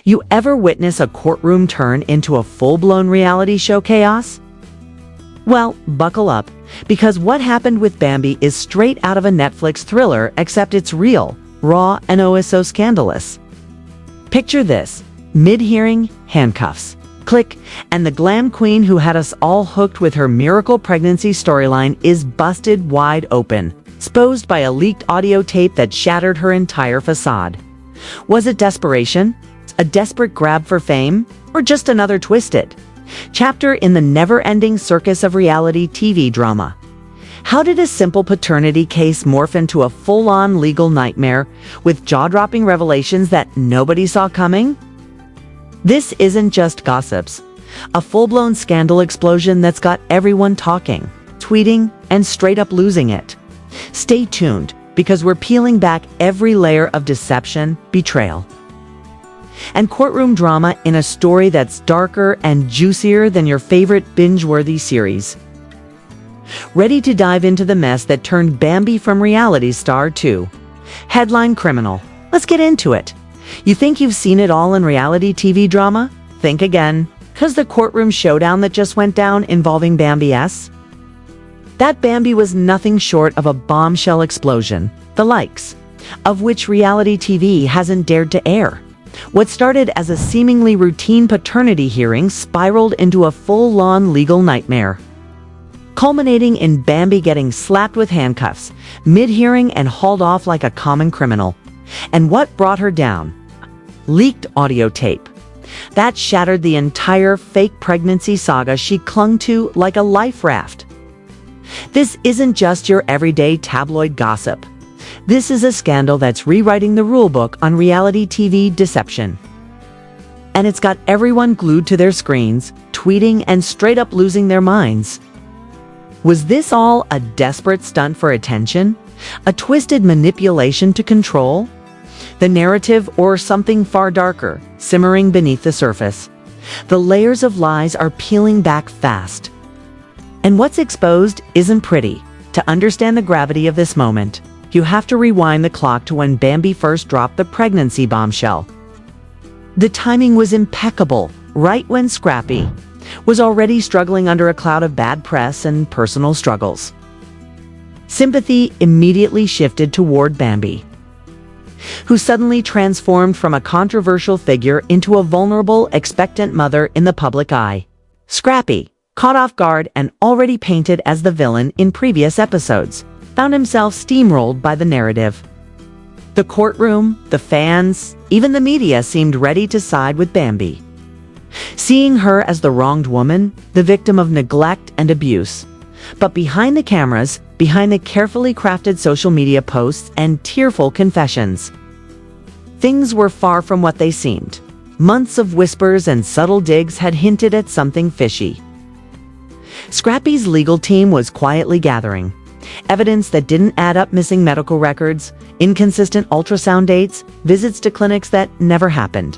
You ever witness a courtroom turn into a full-blown reality show chaos? Well, buckle up, because what happened with Bambi is straight out of a Netflix thriller, except it's real, raw, and oh so scandalous. Picture this: mid-hearing, handcuffs. Click, and the glam queen who had us all hooked with her miracle pregnancy storyline is busted wide open, exposed by a leaked audio tape that shattered her entire facade. Was it desperation? A desperate grab for fame? Or just another twisted chapter in the never-ending circus of reality TV drama? How did a simple paternity case morph into a full-on legal nightmare with jaw-dropping revelations that nobody saw coming? This isn't just gossips. A full-blown scandal explosion that's got everyone talking, tweeting, and straight up losing it. Stay tuned, because we're peeling back every layer of deception, betrayal, and courtroom drama in a story that's darker and juicier than your favorite binge-worthy series. Ready to dive into the mess that turned Bambi from reality star to headline criminal? Let's get into it. You think you've seen it all in reality TV drama? Think again, because the courtroom showdown that just went down involving Bambi S? That Bambi was nothing short of a bombshell explosion, the likes of which reality TV hasn't dared to air. What started as a seemingly routine paternity hearing spiraled into a full-on legal nightmare, culminating in Bambi getting slapped with handcuffs, mid-hearing, and hauled off like a common criminal. And what brought her down? Leaked audio tape. That shattered the entire fake pregnancy saga she clung to like a life raft. This isn't just your everyday tabloid gossip. This is a scandal that's rewriting the rulebook on reality TV deception. And it's got everyone glued to their screens, tweeting, and straight up losing their minds. Was this all a desperate stunt for attention? A twisted manipulation to control the narrative, or something far darker, simmering beneath the surface? The layers of lies are peeling back fast. And what's exposed isn't pretty. To understand the gravity of this moment, you have to rewind the clock to when Bambi first dropped the pregnancy bombshell. The timing was impeccable, right when Scrappy was already struggling under a cloud of bad press and personal struggles. Sympathy immediately shifted toward Bambi, who suddenly transformed from a controversial figure into a vulnerable, expectant mother in the public eye. Scrappy, caught off guard and already painted as the villain in previous episodes, found himself steamrolled by the narrative. The courtroom, the fans, even the media seemed ready to side with Bambi, seeing her as the wronged woman, the victim of neglect and abuse. But behind the cameras, behind the carefully crafted social media posts and tearful confessions, things were far from what they seemed. Months of whispers and subtle digs had hinted at something fishy. Scrappy's legal team was quietly gathering evidence that didn't add up: missing medical records, inconsistent ultrasound dates, visits to clinics that never happened.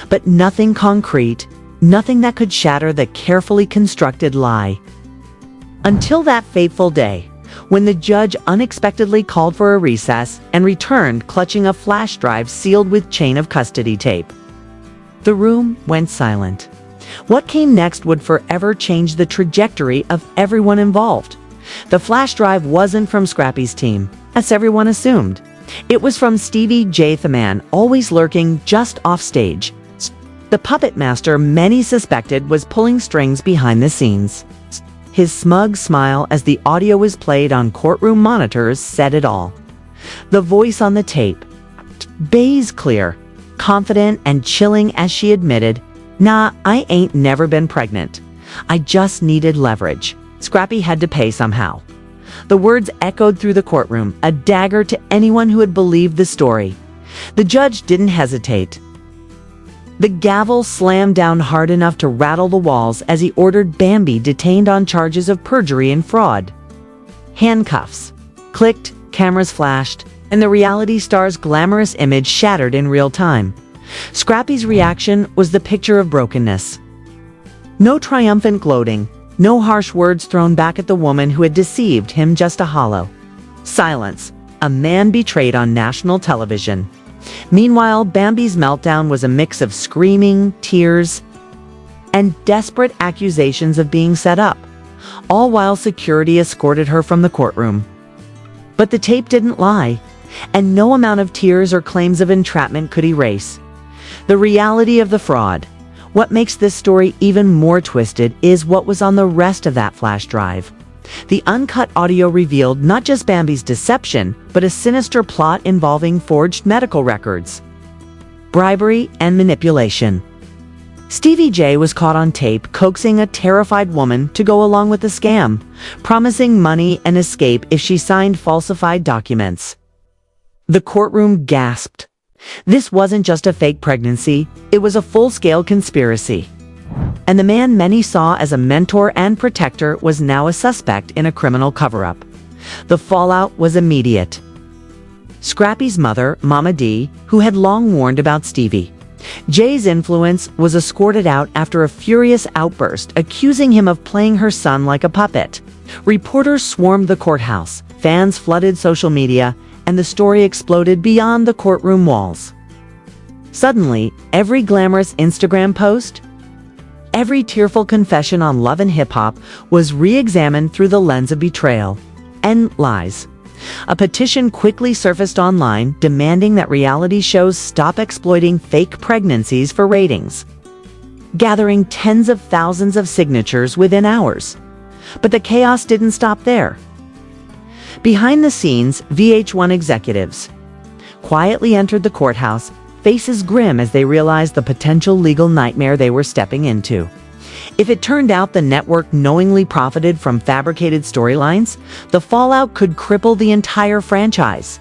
But nothing concrete, nothing that could shatter the carefully constructed lie. Until that fateful day, when the judge unexpectedly called for a recess and returned clutching a flash drive sealed with chain of custody tape. The room went silent. What came next would forever change the trajectory of everyone involved. The flash drive wasn't from Scrappy's team, as everyone assumed. It was from Stevie J, the man always lurking just off stage. The puppet master many suspected was pulling strings behind the scenes. His smug smile as the audio was played on courtroom monitors said it all. The voice on the tape, bass clear, confident and chilling as she admitted, "Nah, I ain't never been pregnant. I just needed leverage. Scrappy had to pay somehow." The words echoed through the courtroom, a dagger to anyone who had believed the story. The judge didn't hesitate. The gavel slammed down hard enough to rattle the walls as he ordered Bambi detained on charges of perjury and fraud. Handcuffs clicked, cameras flashed, and the reality star's glamorous image shattered in real time. Scrappy's reaction was the picture of brokenness. No triumphant gloating, no harsh words thrown back at the woman who had deceived him, just a hollow silence. A man betrayed on national television. Meanwhile, Bambi's meltdown was a mix of screaming, tears, and desperate accusations of being set up, all while security escorted her from the courtroom. But the tape didn't lie, and no amount of tears or claims of entrapment could erase the reality of the fraud. What makes this story even more twisted is what was on the rest of that flash drive. The uncut audio revealed not just Bambi's deception, but a sinister plot involving forged medical records, bribery, and manipulation. Stevie J was caught on tape coaxing a terrified woman to go along with the scam, promising money and escape if she signed falsified documents. The courtroom gasped. This wasn't just a fake pregnancy, it was a full-scale conspiracy. And the man many saw as a mentor and protector was now a suspect in a criminal cover-up. The fallout was immediate. Scrappy's mother, Mama D, who had long warned about Stevie J's influence, was escorted out after a furious outburst accusing him of playing her son like a puppet. Reporters swarmed the courthouse, fans flooded social media, and the story exploded beyond the courtroom walls. Suddenly, every glamorous Instagram post, every tearful confession on Love and Hip Hop was re-examined through the lens of betrayal and lies. A petition quickly surfaced online demanding that reality shows stop exploiting fake pregnancies for ratings, gathering tens of thousands of signatures within hours. But the chaos didn't stop there. Behind the scenes, VH1 executives quietly entered the courthouse, faces grim as they realized the potential legal nightmare they were stepping into. If it turned out the network knowingly profited from fabricated storylines, the fallout could cripple the entire franchise.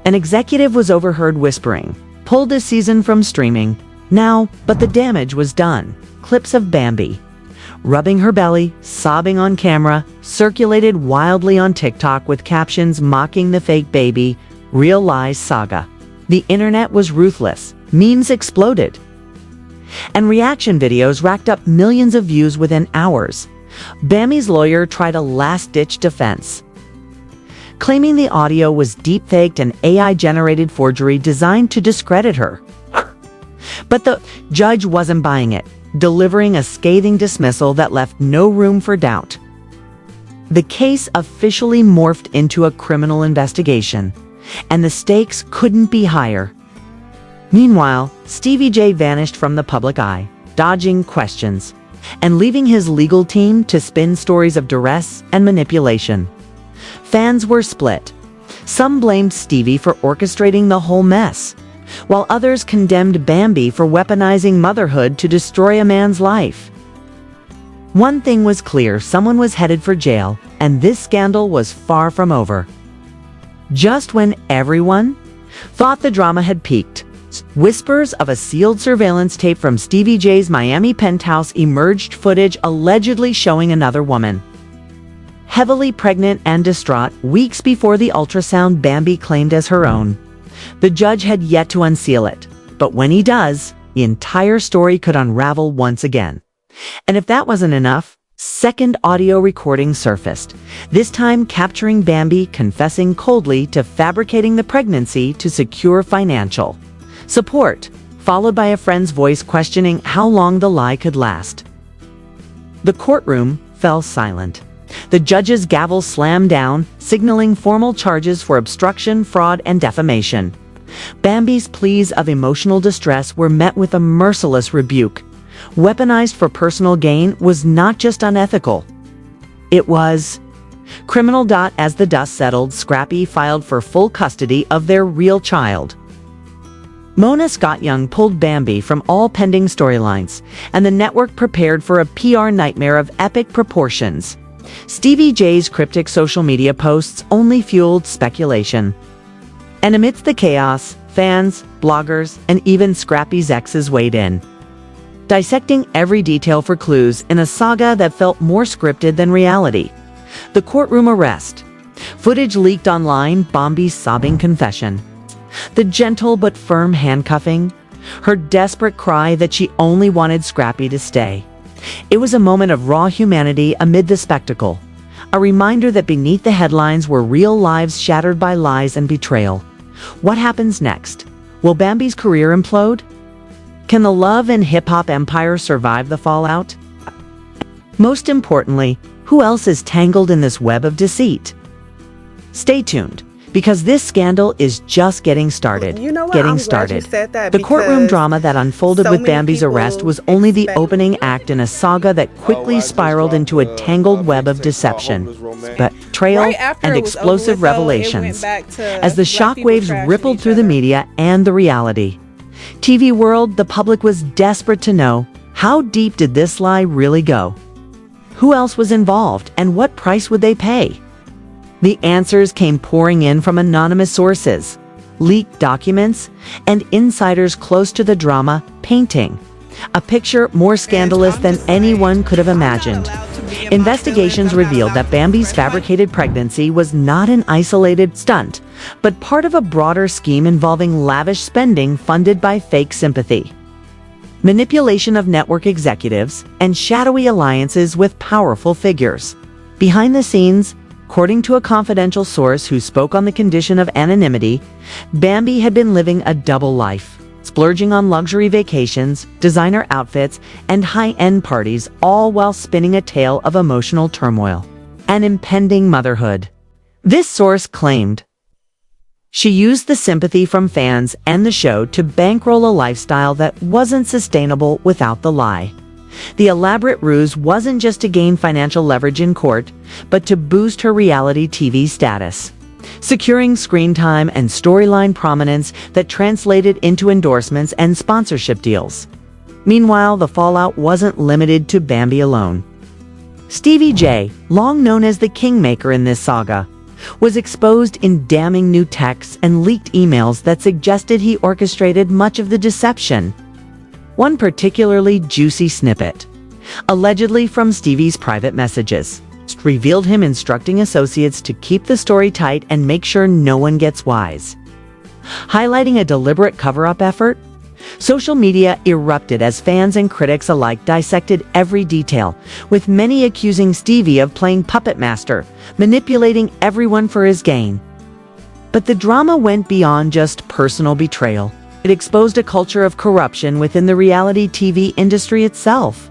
An executive was overheard whispering, "Pull this season from streaming now," but the damage was done. Clips of Bambi rubbing her belly, sobbing on camera, circulated wildly on TikTok with captions mocking the fake baby, real lies saga. The internet was ruthless. Memes exploded, and reaction videos racked up millions of views within hours. Bambi's lawyer tried a last-ditch defense, claiming the audio was deepfaked and AI-generated forgery designed to discredit her. But the judge wasn't buying it, delivering a scathing dismissal that left no room for doubt. The case officially morphed into a criminal investigation, and the stakes couldn't be higher. Meanwhile, Stevie J vanished from the public eye, dodging questions, and leaving his legal team to spin stories of duress and manipulation. Fans were split. Some blamed Stevie for orchestrating the whole mess, while others condemned Bambi for weaponizing motherhood to destroy a man's life. One thing was clear: someone was headed for jail, and this scandal was far from over. Just when everyone thought the drama had peaked, whispers of a sealed surveillance tape from Stevie J's Miami penthouse emerged, footage allegedly showing another woman, heavily pregnant and distraught, weeks before the ultrasound Bambi claimed as her own. The judge had yet to unseal it, but when he does, the entire story could unravel once again. And if that wasn't enough, second audio recording surfaced, this time capturing Bambi confessing coldly to fabricating the pregnancy to secure financial support, followed by a friend's voice questioning how long the lie could last. The courtroom fell silent. The judge's gavel slammed down, signaling formal charges for obstruction, fraud, and defamation. Bambi's pleas of emotional distress were met with a merciless rebuke. Weaponized for personal gain was not just unethical, it was criminal. As the dust settled, Scrappy filed for full custody of their real child. Mona Scott Young pulled Bambi from all pending storylines, and the network prepared for a PR nightmare of epic proportions. Stevie J's cryptic social media posts only fueled speculation. And amidst the chaos, fans, bloggers, and even Scrappy's exes weighed in, dissecting every detail for clues in a saga that felt more scripted than reality. The courtroom arrest. Footage leaked online, Bambi's sobbing confession, the gentle but firm handcuffing, her desperate cry that she only wanted Scrappy to stay. It was a moment of raw humanity amid the spectacle, a reminder that beneath the headlines were real lives shattered by lies and betrayal. What happens next? Will Bambi's career implode? Can the love and hip-hop empire survive the fallout? Most importantly, who else is tangled in this web of deceit? Stay tuned, because this scandal is just getting started. You know what? Getting I'm started. glad you said that, The courtroom drama that unfolded so with many Bambi's people arrest was only the expect- opening act in a saga that quickly spiraled into a tangled web of deception, betrayal, Right after and it was over explosive with, though, it went revelations. back to As the black people shockwaves trashing rippled each through the other. media and the reality TV world, the public was desperate to know, how deep did this lie really go? Who else was involved, and what price would they pay? The answers came pouring in from anonymous sources, leaked documents, and insiders close to the drama, painting a picture more scandalous than anyone could have imagined. Investigations revealed that Bambi's fabricated pregnancy was not an isolated stunt, but part of a broader scheme involving lavish spending funded by fake sympathy, manipulation of network executives, and shadowy alliances with powerful figures. Behind the scenes, according to a confidential source who spoke on the condition of anonymity, Bambi had been living a double life, splurging on luxury vacations, designer outfits, and high-end parties, all while spinning a tale of emotional turmoil and impending motherhood. This source claimed she used the sympathy from fans and the show to bankroll a lifestyle that wasn't sustainable without the lie. The elaborate ruse wasn't just to gain financial leverage in court, but to boost her reality TV status, securing screen time and storyline prominence that translated into endorsements and sponsorship deals. Meanwhile, the fallout wasn't limited to Bambi alone. Stevie J, long known as the kingmaker in this saga, was exposed in damning new texts and leaked emails that suggested he orchestrated much of the deception. One particularly juicy snippet, allegedly from Stevie's private messages, revealed him instructing associates to keep the story tight and make sure no one gets wise. Highlighting a deliberate cover-up effort, social media erupted as fans and critics alike dissected every detail, with many accusing Stevie of playing puppet master, manipulating everyone for his gain. But the drama went beyond just personal betrayal. It exposed a culture of corruption within the reality TV industry itself.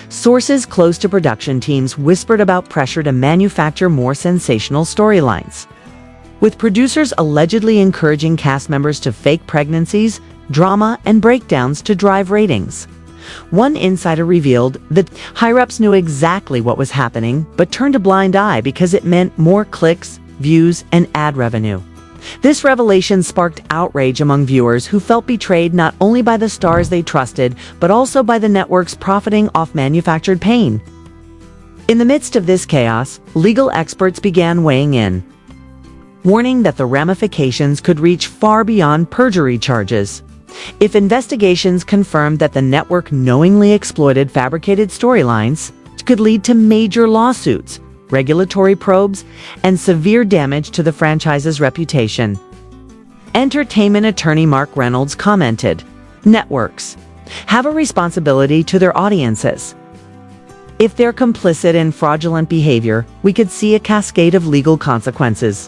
Sources close to production teams whispered about pressure to manufacture more sensational storylines, with producers allegedly encouraging cast members to fake pregnancies, drama, and breakdowns to drive ratings. One insider revealed that higher-ups knew exactly what was happening, but turned a blind eye because it meant more clicks, views, and ad revenue. This revelation sparked outrage among viewers who felt betrayed not only by the stars they trusted, but also by the networks profiting off manufactured pain. In the midst of this chaos, legal experts began weighing in, warning that the ramifications could reach far beyond perjury charges. If investigations confirmed that the network knowingly exploited fabricated storylines, it could lead to major lawsuits, regulatory probes, and severe damage to the franchise's reputation. Entertainment attorney Mark Reynolds commented, "Networks have a responsibility to their audiences. If they're complicit in fraudulent behavior, we could see a cascade of legal consequences,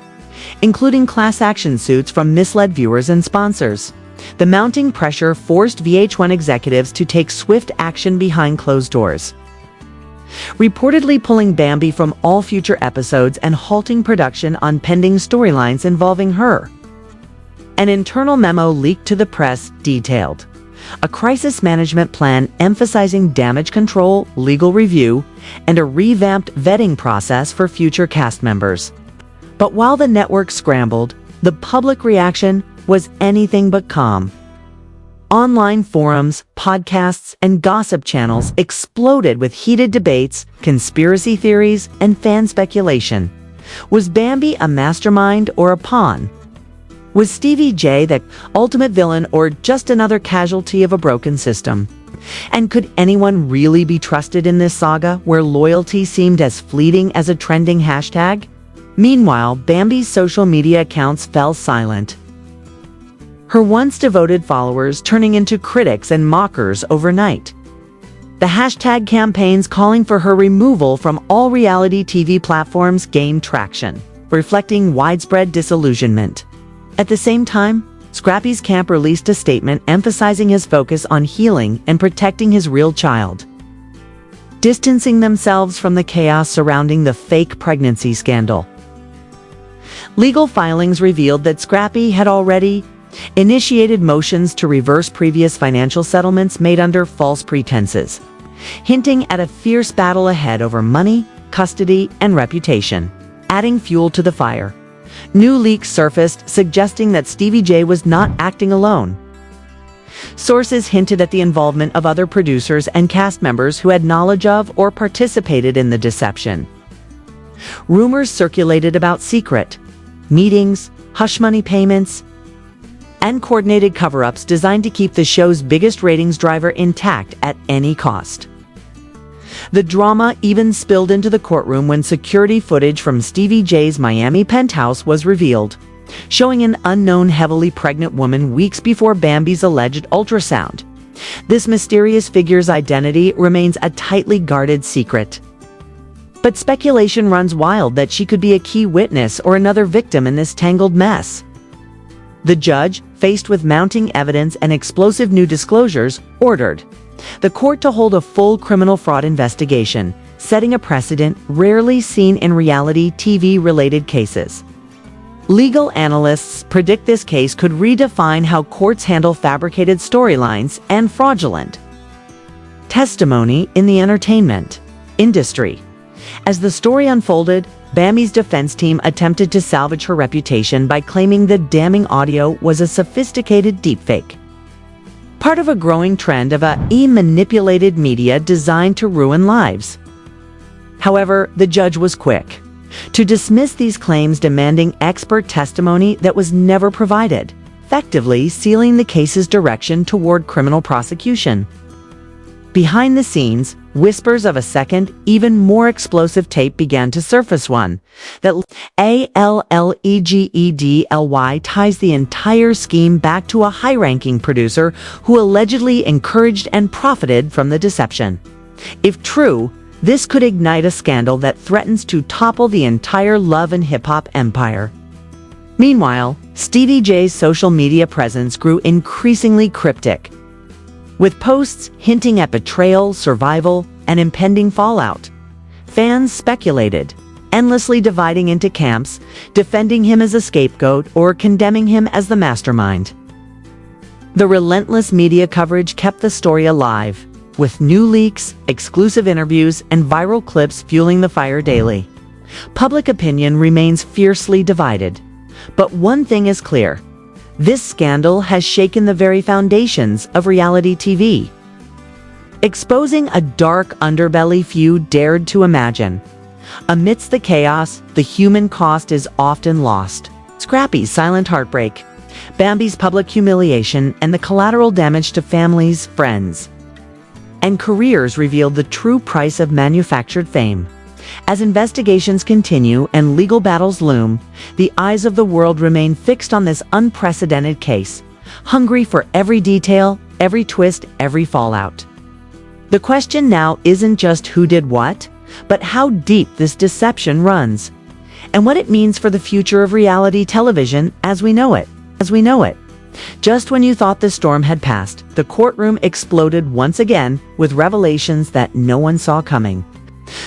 including class action suits from misled viewers and sponsors." The mounting pressure forced VH1 executives to take swift action behind closed doors, reportedly pulling Bambi from all future episodes and halting production on pending storylines involving her. An internal memo leaked to the press detailed a crisis management plan emphasizing damage control, legal review, and a revamped vetting process for future cast members. But while the network scrambled, the public reaction was anything but calm. Online forums, podcasts, and gossip channels exploded with heated debates, conspiracy theories, and fan speculation. Was Bambi a mastermind or a pawn? Was Stevie J the ultimate villain or just another casualty of a broken system? And could anyone really be trusted in this saga where loyalty seemed as fleeting as a trending hashtag? Meanwhile, Bambi's social media accounts fell silent, her once devoted followers turning into critics and mockers overnight. The hashtag campaigns calling for her removal from all reality TV platforms gained traction, reflecting widespread disillusionment. At the same time, Scrappy's camp released a statement emphasizing his focus on healing and protecting his real child, distancing themselves from the chaos surrounding the fake pregnancy scandal. Legal filings revealed that Scrappy had already initiated motions to reverse previous financial settlements made under false pretenses, hinting at a fierce battle ahead over money, custody, and reputation. Adding fuel to the fire, new leaks surfaced suggesting that Stevie J was not acting alone. Sources hinted at the involvement of other producers and cast members who had knowledge of or participated in the deception. Rumors circulated about secret meetings, hush money payments, and coordinated cover-ups designed to keep the show's biggest ratings driver intact at any cost. The drama even spilled into the courtroom when security footage from Stevie J's Miami penthouse was revealed, showing an unknown heavily pregnant woman weeks before Bambi's alleged ultrasound. This mysterious figure's identity remains a tightly guarded secret, but speculation runs wild that she could be a key witness or another victim in this tangled mess. The judge, faced with mounting evidence and explosive new disclosures, ordered the court to hold a full criminal fraud investigation, setting a precedent rarely seen in reality TV-related cases. Legal analysts predict this case could redefine how courts handle fabricated storylines and fraudulent testimony in the entertainment industry. As the story unfolded, Bambi's defense team attempted to salvage her reputation by claiming the damning audio was a sophisticated deepfake, part of a growing trend of manipulated media designed to ruin lives. However, the judge was quick to dismiss these claims, demanding expert testimony that was never provided, effectively sealing the case's direction toward criminal prosecution. Behind the scenes, whispers of a second, even more explosive tape began to surface, one that allegedly ties the entire scheme back to a high-ranking producer who allegedly encouraged and profited from the deception. If true, this could ignite a scandal that threatens to topple the entire love and hip-hop empire. Meanwhile, Stevie J's social media presence grew increasingly cryptic, with posts hinting at betrayal, survival, and impending fallout. Fans speculated, endlessly dividing into camps, defending him as a scapegoat or condemning him as the mastermind. The relentless media coverage kept the story alive, with new leaks, exclusive interviews, and viral clips fueling the fire daily. Public opinion remains fiercely divided. But one thing is clear: this scandal has shaken the very foundations of reality TV, exposing a dark underbelly few dared to imagine. Amidst the chaos, the human cost is often lost. Scrappy's silent heartbreak, Bambi's public humiliation, and the collateral damage to families, friends, and careers revealed the true price of manufactured fame. As investigations continue and legal battles loom, the eyes of the world remain fixed on this unprecedented case, hungry for every detail, every twist, every fallout. The question now isn't just who did what, but how deep this deception runs, and what it means for the future of reality television as we know it. Just when you thought the storm had passed, the courtroom exploded once again with revelations that no one saw coming.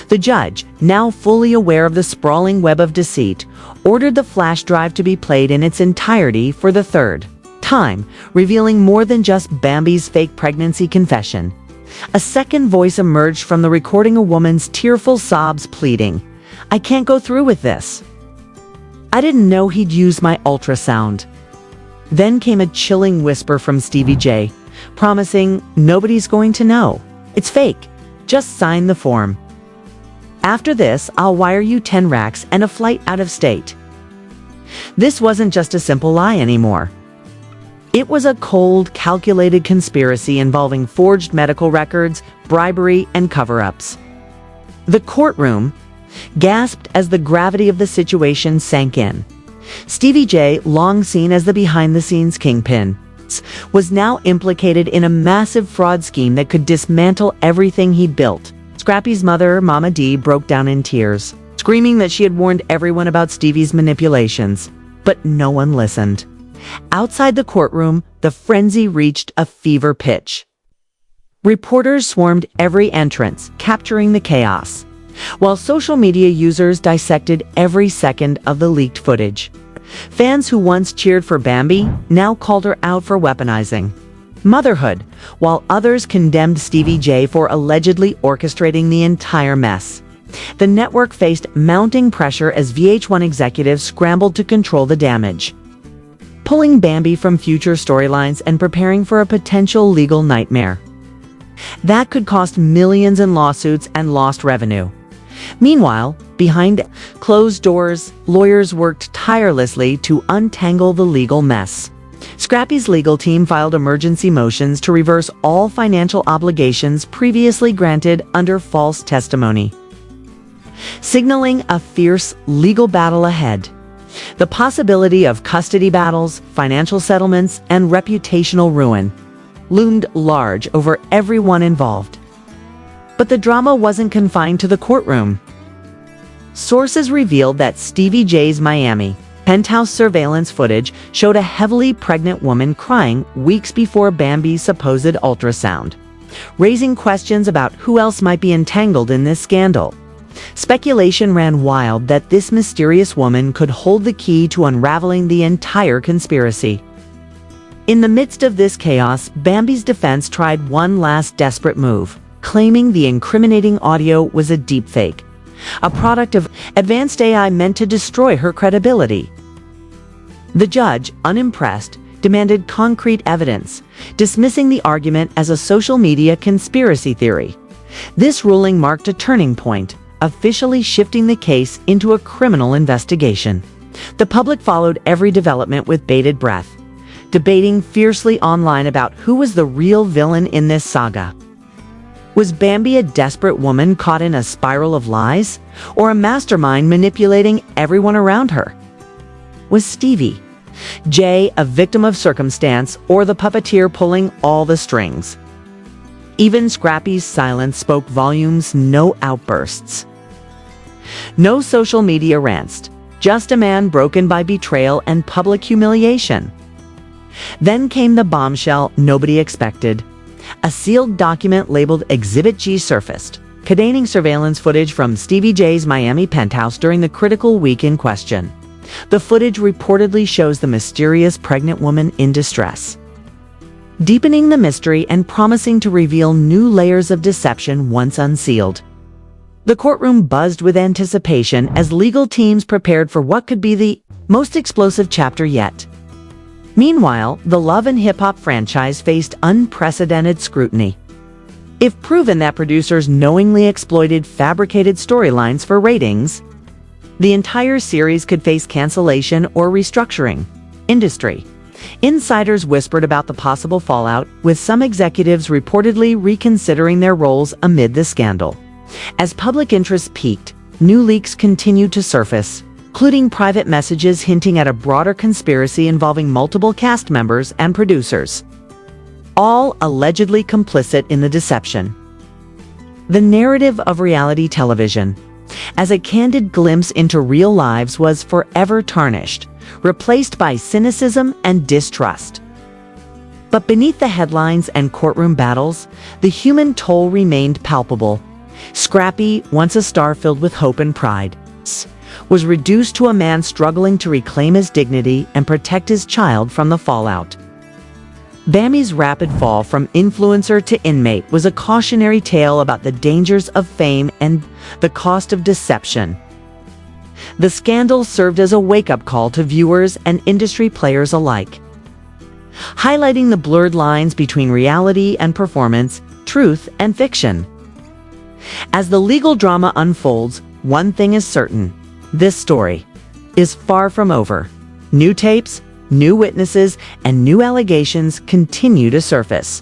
The judge, now fully aware of the sprawling web of deceit, ordered the flash drive to be played in its entirety for the third time, revealing more than just Bambi's fake pregnancy confession. A second voice emerged from the recording, a woman's tearful sobs pleading, "I can't go through with this. I didn't know he'd use my ultrasound." Then came a chilling whisper from Stevie J, promising, "Nobody's going to know. It's fake. Just sign the form. After this, I'll wire you 10 racks and a flight out of state." This wasn't just a simple lie anymore. It was a cold, calculated conspiracy involving forged medical records, bribery, and cover-ups. The courtroom gasped as the gravity of the situation sank in. Stevie J, long seen as the behind-the-scenes kingpin, was now implicated in a massive fraud scheme that could dismantle everything he'd built. Scrappy's mother, Mama D, broke down in tears, screaming that she had warned everyone about Stevie's manipulations. But no one listened. Outside the courtroom, the frenzy reached a fever pitch. Reporters swarmed every entrance, capturing the chaos, while social media users dissected every second of the leaked footage. Fans who once cheered for Bambi now called her out for weaponizing motherhood, while others condemned Stevie J for allegedly orchestrating the entire mess. The network faced mounting pressure as VH1 executives scrambled to control the damage, pulling Bambi from future storylines and preparing for a potential legal nightmare that could cost millions in lawsuits and lost revenue. Meanwhile, behind closed doors, lawyers worked tirelessly to untangle the legal mess. Scrappy's legal team filed emergency motions to reverse all financial obligations previously granted under false testimony, signaling a fierce legal battle ahead. The possibility of custody battles, financial settlements, and reputational ruin loomed large over everyone involved. But the drama wasn't confined to the courtroom. Sources revealed that Stevie J's Miami penthouse surveillance footage showed a heavily pregnant woman crying weeks before Bambi's supposed ultrasound, raising questions about who else might be entangled in this scandal. Speculation ran wild that this mysterious woman could hold the key to unraveling the entire conspiracy. In the midst of this chaos, Bambi's defense tried one last desperate move, claiming the incriminating audio was a deepfake, a product of advanced AI meant to destroy her credibility. The judge, unimpressed, demanded concrete evidence, dismissing the argument as a social media conspiracy theory. This ruling marked a turning point, officially shifting the case into a criminal investigation. The public followed every development with bated breath, debating fiercely online about who was the real villain in this saga. Was Bambi a desperate woman caught in a spiral of lies, or a mastermind manipulating everyone around her? Was Stevie J a victim of circumstance, or the puppeteer pulling all the strings? Even Scrappy's silence spoke volumes, no outbursts, no social media rants, just a man broken by betrayal and public humiliation. Then came the bombshell nobody expected. A sealed document labeled Exhibit G surfaced, containing surveillance footage from Stevie J's Miami penthouse during the critical week in question. The footage reportedly shows the mysterious pregnant woman in distress, deepening the mystery and promising to reveal new layers of deception once unsealed. The courtroom buzzed with anticipation as legal teams prepared for what could be the most explosive chapter yet. Meanwhile, the Love and Hip Hop franchise faced unprecedented scrutiny. If proven that producers knowingly exploited fabricated storylines for ratings, the entire series could face cancellation or restructuring. Industry insiders whispered about the possible fallout, with some executives reportedly reconsidering their roles amid the scandal. As public interest peaked, new leaks continued to surface, including private messages hinting at a broader conspiracy involving multiple cast members and producers, all allegedly complicit in the deception. The narrative of reality television, as a candid glimpse into real lives, was forever tarnished, replaced by cynicism and distrust. But beneath the headlines and courtroom battles, the human toll remained palpable. Scrappy, once a star filled with hope and pride, was reduced to a man struggling to reclaim his dignity and protect his child from the fallout. Bambi's rapid fall from influencer to inmate was a cautionary tale about the dangers of fame and the cost of deception. The scandal served as a wake-up call to viewers and industry players alike, highlighting the blurred lines between reality and performance, truth and fiction. As the legal drama unfolds, one thing is certain: this story is far from over. New tapes, new witnesses, and new allegations continue to surface,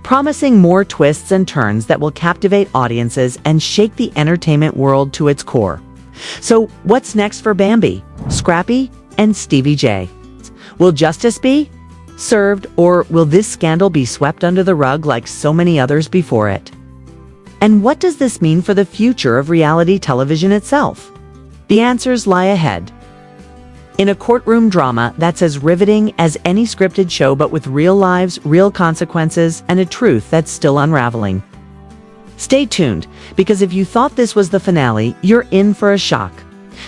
promising more twists and turns that will captivate audiences and shake the entertainment world to its core. So, what's next for Bambi, Scrappy, and Stevie J? Will justice be served, or will this scandal be swept under the rug like so many others before it? And what does this mean for the future of reality television itself? The answers lie ahead. In a courtroom drama that's as riveting as any scripted show, but with real lives, real consequences, and a truth that's still unraveling. Stay tuned, because if you thought this was the finale, you're in for a shock.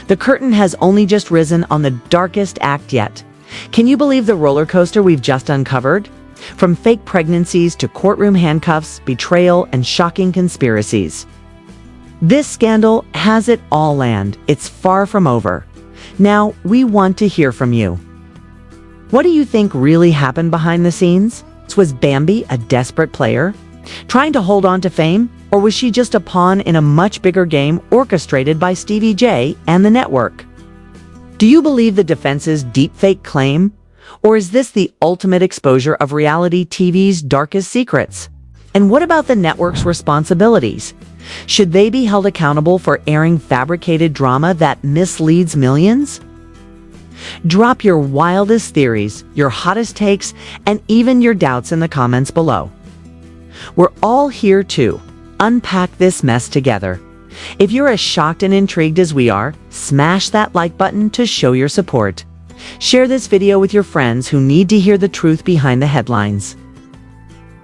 The curtain has only just risen on the darkest act yet. Can you believe the roller coaster we've just uncovered? From fake pregnancies to courtroom handcuffs, betrayal, and shocking conspiracies. This scandal has it all, and it's far from over. Now, we want to hear from you. What do you think really happened behind the scenes? Was Bambi a desperate player, trying to hold on to fame? Or was she just a pawn in a much bigger game orchestrated by Stevie J and the network? Do you believe the defense's deepfake claim? Or is this the ultimate exposure of reality TV's darkest secrets? And what about the network's responsibilities? Should they be held accountable for airing fabricated drama that misleads millions? Drop your wildest theories, your hottest takes, and even your doubts in the comments below. We're all here to unpack this mess together. If you're as shocked and intrigued as we are, smash that like button to show your support. Share this video with your friends who need to hear the truth behind the headlines.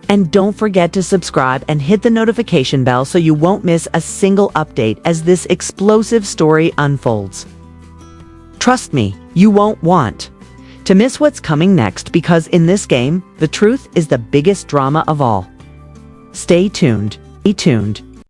And don't forget to subscribe and hit the notification bell so you won't miss a single update as this explosive story unfolds. Trust me, you won't want to miss what's coming next, because in this game, the truth is the biggest drama of all. Stay tuned. Stay tuned.